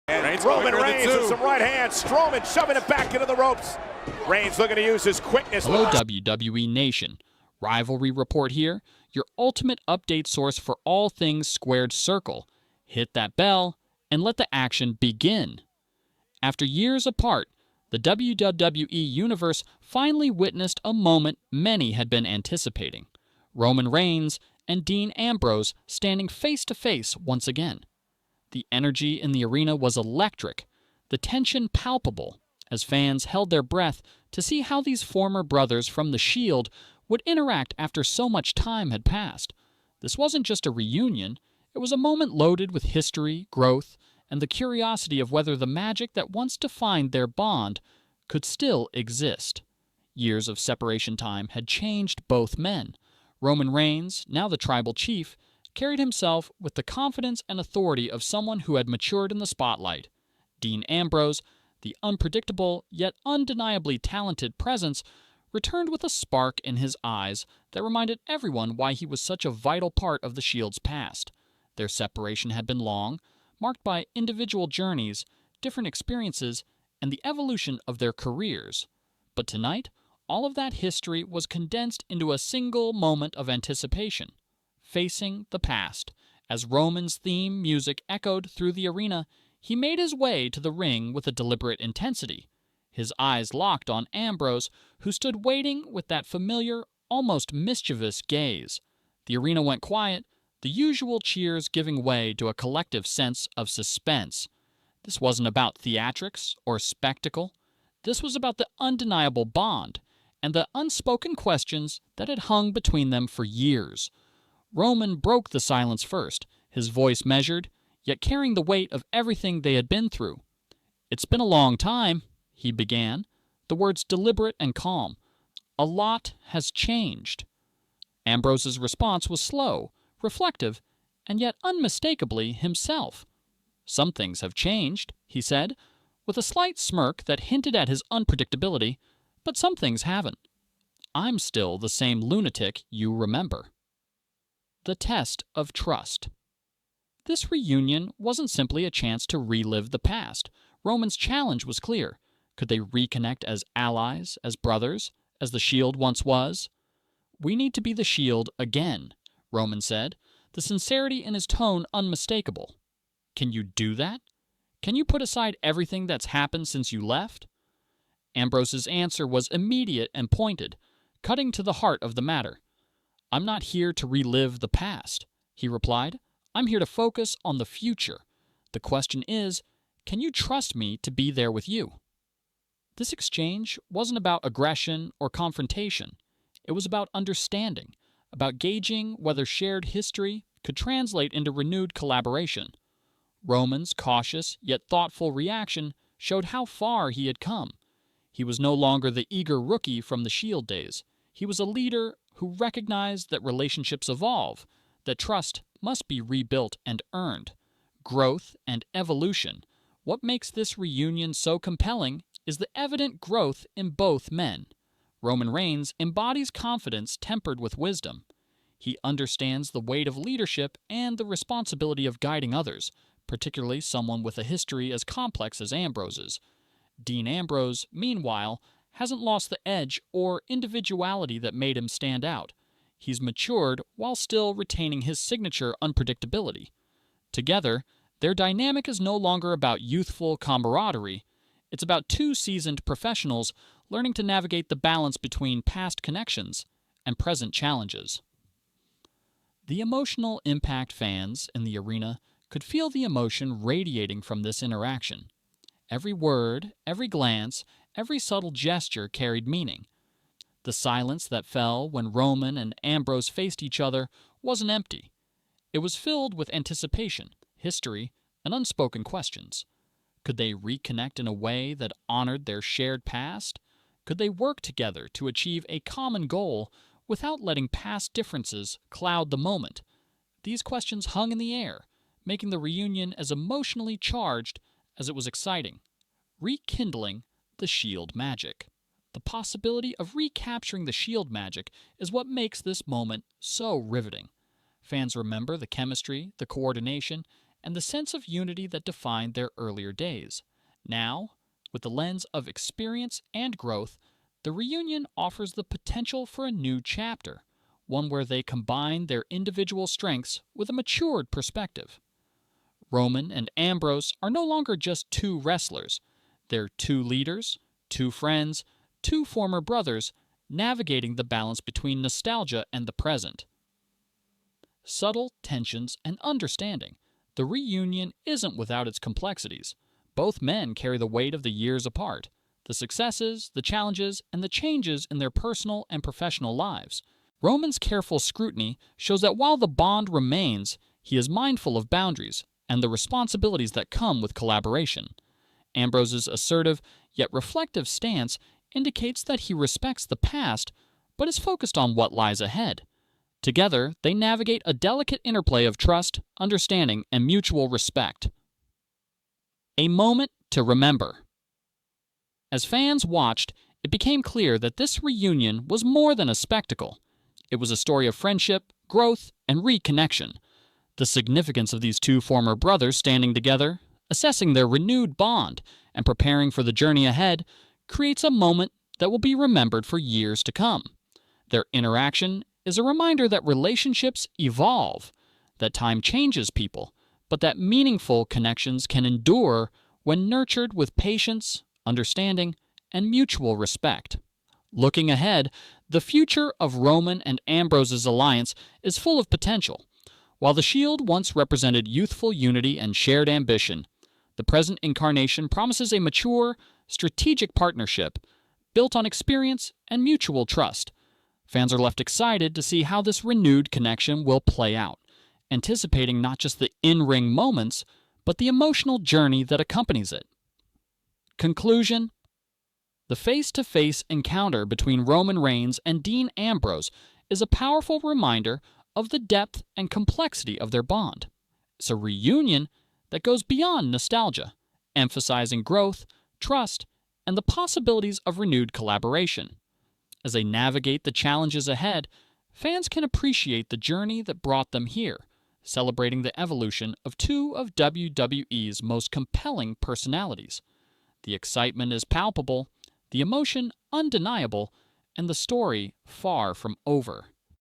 And Roman Reigns with some right hands. Strowman shoving it back into the ropes. Reigns looking to use his quickness. Hello, WWE Nation. Rivalry Report here, your ultimate update source for all things Squared Circle. Hit that bell and let the action begin. After years apart, the WWE Universe finally witnessed a moment many had been anticipating. Roman Reigns and Dean Ambrose standing face to face once again. The energy in the arena was electric, the tension palpable, as fans held their breath to see how these former brothers from The Shield would interact after so much time had passed. This wasn't just a reunion, it was a moment loaded with history, growth, and the curiosity of whether the magic that once defined their bond could still exist. Years of separation time had changed both men. Roman Reigns, now the tribal chief, carried himself with the confidence and authority of someone who had matured in the spotlight. Dean Ambrose, the unpredictable yet undeniably talented presence, returned with a spark in his eyes that reminded everyone why he was such a vital part of the Shield's past. Their separation had been long, marked by individual journeys, different experiences, and the evolution of their careers. But tonight, all of that history was condensed into a single moment of anticipation. Facing the past. As Roman's theme music echoed through the arena, he made his way to the ring with a deliberate intensity. His eyes locked on Ambrose, who stood waiting with that familiar, almost mischievous gaze. The arena went quiet, the usual cheers giving way to a collective sense of suspense. This wasn't about theatrics or spectacle. This was about the undeniable bond and the unspoken questions that had hung between them for years. Roman broke the silence first, his voice measured, yet carrying the weight of everything they had been through. "It's been a long time," he began, the words deliberate and calm. "A lot has changed." Ambrose's response was slow, reflective, and yet unmistakably himself. "Some things have changed," he said, with a slight smirk that hinted at his unpredictability, "but some things haven't. I'm still the same lunatic you remember." The test of trust. This reunion wasn't simply a chance to relive the past. Roman's challenge was clear. Could they reconnect as allies, as brothers, as the Shield once was? "We need to be the Shield again," Roman said, the sincerity in his tone unmistakable. "Can you do that? Can you put aside everything that's happened since you left?" Ambrose's answer was immediate and pointed, cutting to the heart of the matter. "I'm not here to relive the past," he replied. "I'm here to focus on the future. The question is, can you trust me to be there with you?" This exchange wasn't about aggression or confrontation. It was about understanding, about gauging whether shared history could translate into renewed collaboration. Roman's cautious yet thoughtful reaction showed how far he had come. He was no longer the eager rookie from the Shield days. He was a leader who recognized that relationships evolve, that trust must be rebuilt and earned. Growth and evolution. What makes this reunion so compelling is the evident growth in both men. Roman Reigns embodies confidence tempered with wisdom. He understands the weight of leadership and the responsibility of guiding others, particularly someone with a history as complex as Ambrose's. Dean Ambrose, meanwhile, hasn't lost the edge or individuality that made him stand out. He's matured while still retaining his signature unpredictability. Together, their dynamic is no longer about youthful camaraderie. It's about two seasoned professionals learning to navigate the balance between past connections and present challenges. The emotional impact fans in the arena could feel the emotion radiating from this interaction. Every word, every glance, every subtle gesture carried meaning. The silence that fell when Roman and Ambrose faced each other wasn't empty. It was filled with anticipation, history, and unspoken questions. Could they reconnect in a way that honored their shared past? Could they work together to achieve a common goal without letting past differences cloud the moment? These questions hung in the air, making the reunion as emotionally charged as it was exciting. Rekindling the Shield magic. The possibility of recapturing the Shield magic is what makes this moment so riveting. Fans remember the chemistry, the coordination, and the sense of unity that defined their earlier days. Now, with the lens of experience and growth, the reunion offers the potential for a new chapter, one where they combine their individual strengths with a matured perspective. Roman and Ambrose are no longer just two wrestlers. They're two leaders, two friends, two former brothers, navigating the balance between nostalgia and the present. Subtle tensions and understanding. The reunion isn't without its complexities. Both men carry the weight of the years apart, the successes, the challenges, and the changes in their personal and professional lives. Roman's careful scrutiny shows that while the bond remains, he is mindful of boundaries and the responsibilities that come with collaboration. Ambrose's assertive yet reflective stance indicates that he respects the past but is focused on what lies ahead. Together, they navigate a delicate interplay of trust, understanding, and mutual respect. A moment to remember. As fans watched, it became clear that this reunion was more than a spectacle. It was a story of friendship, growth, and reconnection. The significance of these two former brothers standing together, assessing their renewed bond, and preparing for the journey ahead creates a moment that will be remembered for years to come. Their interaction is a reminder that relationships evolve, that time changes people, but that meaningful connections can endure when nurtured with patience, understanding, and mutual respect. Looking ahead, the future of Roman and Ambrose's alliance is full of potential. While the Shield once represented youthful unity and shared ambition, the present incarnation promises a mature, strategic partnership built on experience and mutual trust. Fans are left excited to see how this renewed connection will play out, anticipating not just the in-ring moments, but the emotional journey that accompanies it. Conclusion: the face-to-face encounter between Roman Reigns and Dean Ambrose is a powerful reminder of the depth and complexity of their bond. It's a reunion that goes beyond nostalgia, emphasizing growth, trust, and the possibilities of renewed collaboration. As they navigate the challenges ahead, fans can appreciate the journey that brought them here, celebrating the evolution of two of WWE's most compelling personalities. The excitement is palpable, the emotion undeniable, and the story far from over.